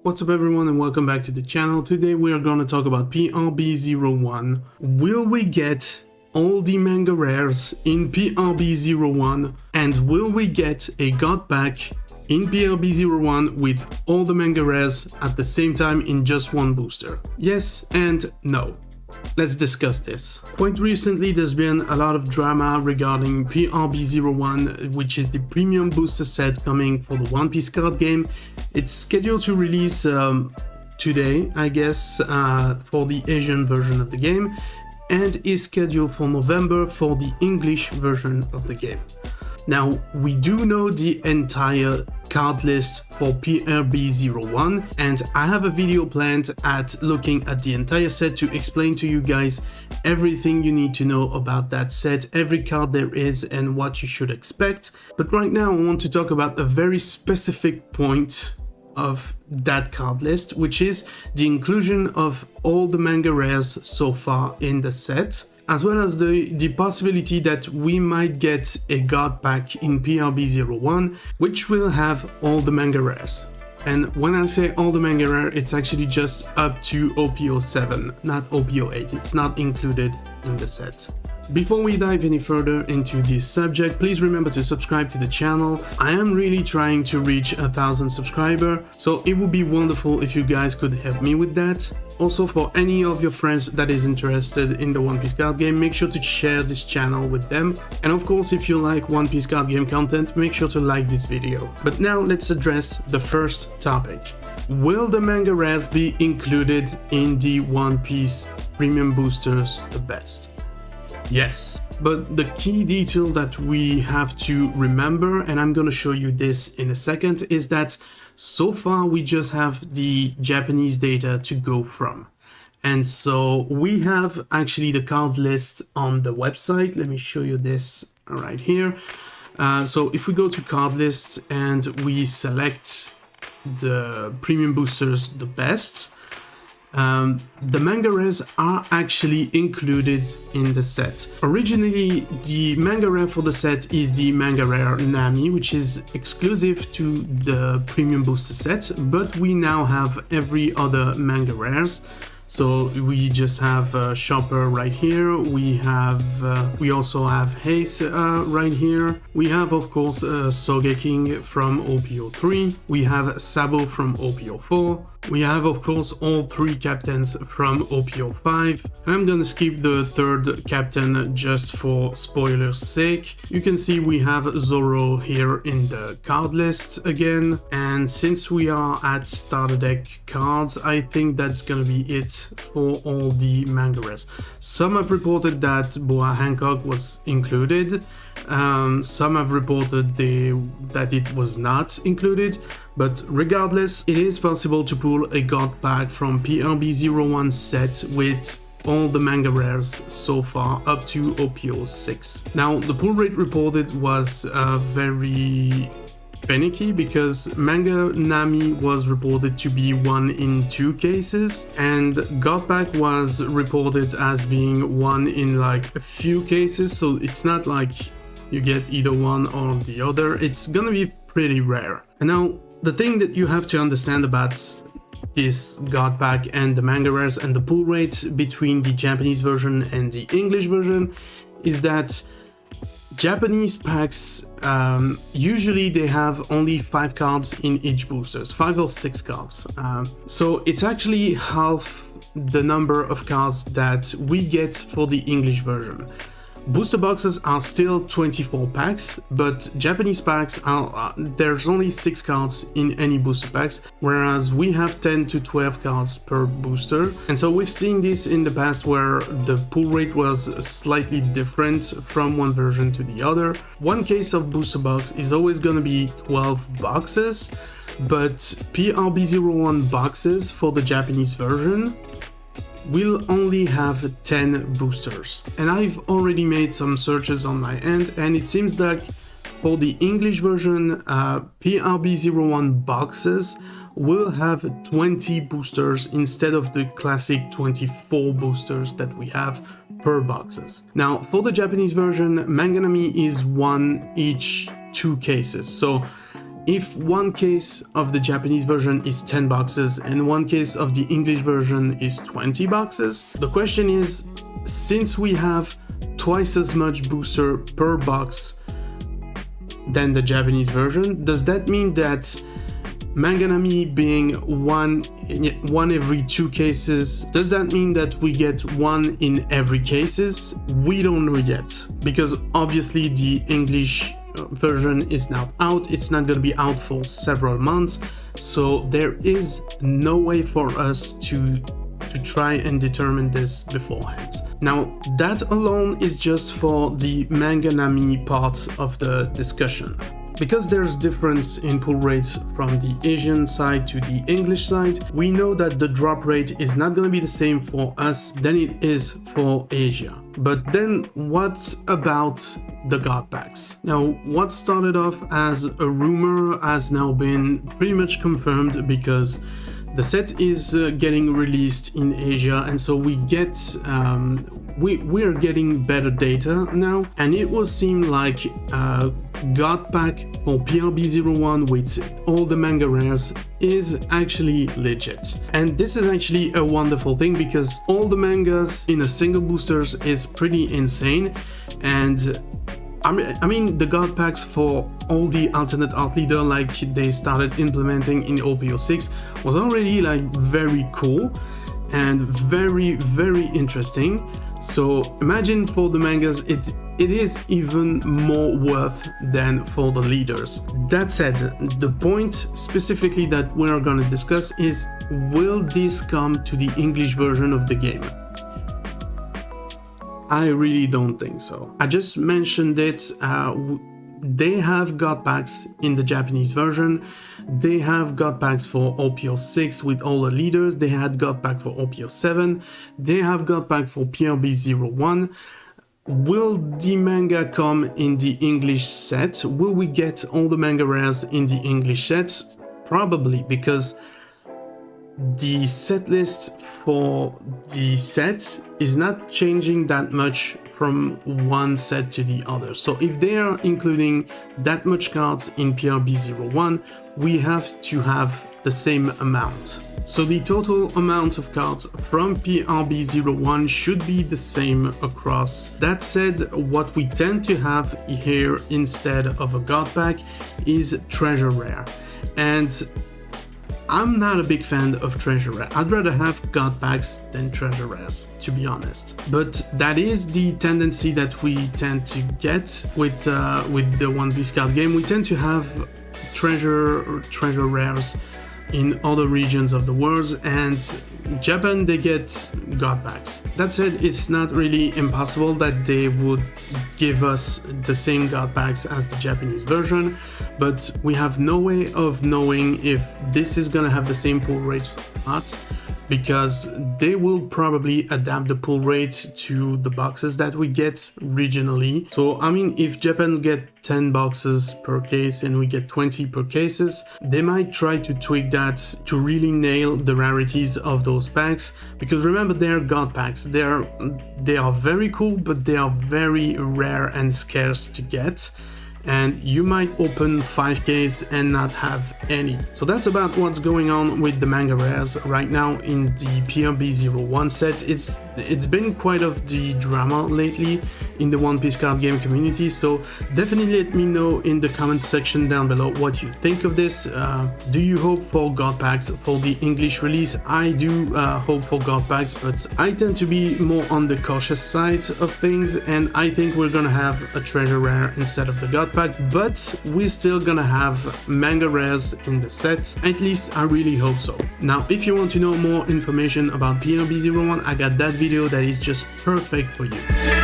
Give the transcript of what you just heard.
What's up everyone and welcome back to the channel. Today we are going to talk about PRB01. Will we get all the manga rares in PRB01 and will we get a god pack in PRB01 with all the manga rares at the same time in just one booster? Yes and no. Let's discuss this. Quite recently there's been a lot of drama regarding PRB01, which is the premium booster set coming for the One Piece card game. It's scheduled to release today, I guess, for the Asian version of the game, and is scheduled for November for the English version of the game. Now, we do know the entire card list for PRB01, and I have a video planned at looking at the entire set to explain to you guys everything you need to know about that set, every card there is and what you should expect. But right now I want to talk about a very specific point of that card list, which is the inclusion of all the manga rares so far in the set, as well as the possibility that we might get a god pack in PRB01, which will have all the manga rares. And when I say all the manga rare, it's actually just up to OP07, not OP08. It's not included in the set. Before we dive any further into this subject, please remember to subscribe to the channel. I am really trying to reach 1,000 subscribers, so it would be wonderful if you guys could help me with that. Also, for any of your friends that is interested in the One Piece card game, make sure to share this channel with them. And of course, if you like One Piece card game content, make sure to like this video. But now let's address the first topic. Will the manga rares be included in the One Piece premium boosters the best? Yes, but the key detail that we have to remember, and I'm gonna show you this in a second, is that so far we just have the Japanese data to go from. And so we have actually the card list on the website. Let me show you this right here. So if we go to card list and we select the premium boosters the best, the manga rares are actually included in the set. Originally, the manga rare for the set is the manga rare Nami, which is exclusive to the premium booster set, but we now have every other manga rares. So we just have Chopper right here, we also have Ace right here, we have of course Sogeking from OP03, we have Sabo from OP04, we have of course all three captains from OP05, and I'm gonna skip the third captain just for spoilers sake. You can see we have Zoro here in the card list again, and since we are at starter deck cards, I think that's gonna be it for all the manga rares. Some have reported that Boa Hancock was included, some have reported that it was not included, but regardless, it is possible to pull a god pack from PRB01 set with all the manga rares so far up to OP06. Now, the pull rate reported was very finicky because manga Nami was reported to be 1 in 2 cases, and god pack was reported as being 1 in like a few cases, so it's not like you get either one or the other. It's gonna be pretty rare. And now, the thing that you have to understand about this god pack and the manga rares and the pull rate between the Japanese version and the English version is that Japanese packs, usually they have only 5 cards in each boosters, 5 or 6 cards. So it's actually half the number of cards that we get for the English version. Booster boxes are still 24 packs, but Japanese packs are, there's only 6 cards in any booster packs, whereas we have 10 to 12 cards per booster. And so we've seen this in the past where the pull rate was slightly different from one version to the other. One case of booster box is always gonna be 12 boxes, but PRB01 boxes for the Japanese version will only have 10 boosters. And I've already made some searches on my end, and it seems like for the English version, PRB01 boxes will have 20 boosters instead of the classic 24 boosters that we have per boxes. Now, for the Japanese version, Manga Nami is 1 each 2 cases, so if one case of the Japanese version is 10 boxes and one case of the English version is 20 boxes, the question is, since we have twice as much booster per box than the Japanese version, does that mean that Manga Nami being one every 2 cases, does that mean that we get one in every cases? We don't know yet, because obviously the English version is now out. It's not going to be out for several months, so there is no way for us to try and determine this beforehand. Now, that alone is just for the Manga Nami part of the discussion. Because there's difference in pull rates from the Asian side to the English side, we know that the drop rate is not going to be the same for us than it is for Asia. But then what about the God packs? Now, what started off as a rumor has now been pretty much confirmed, because the set is getting released in Asia, and so we get we're getting better data now, and it will seem like God pack for PRB01 with all the manga rares is actually legit. And this is actually a wonderful thing, because all the mangas in a single boosters is pretty insane. And I mean the God packs for all the alternate art leader like they started implementing in OPO6 was already like very cool and very interesting. So imagine for the mangas it is even more worth than for the leaders. That said, the point specifically that we're gonna discuss is, will this come to the English version of the game? I really don't think so. I just mentioned it. They have God packs in the Japanese version. They have God packs for OPO6 with all the leaders. They had God pack for OPO7. They have God pack for PRB01. Will the manga come in the English set? Will we get all the manga rares in the English sets? Probably, because the set list for the set is not changing that much from one set to the other. So if they are including that much cards in PRB01, we have to have the same amount. So the total amount of cards from PRB01 should be the same across. That said, what we tend to have here instead of a God pack is treasure rare. And I'm not a big fan of treasure rare. I'd rather have God packs than treasure rares, to be honest. But that is the tendency that we tend to get with the One Piece card game. We tend to have treasure rares in other regions of the world, and Japan, they get God packs. That said, it's not really impossible that they would give us the same God packs as the Japanese version, but we have no way of knowing if this is gonna have the same pull rates or not, because they will probably adapt the pull rate to the boxes that we get regionally. So I mean, if Japan get 10 boxes per case and we get 20 per cases, they might try to tweak that to really nail the rarities of those packs, because remember, they're God packs. They are very cool, but they are very rare and scarce to get, and you might open 5Ks and not have any. So that's about what's going on with the manga rares right now in the PRB01 set. It's been quite of the drama lately in the One Piece card game community, so definitely let me know in the comment section down below what you think of this. Do you hope for God packs for the English release? I do hope for God packs, but I tend to be more on the cautious side of things, and I think we're gonna have a treasure rare instead of the God pack, but we're still gonna have manga rares in the set. At least I really hope so. Now, if you want to know more information about PRB01, I got that video that is just perfect for you.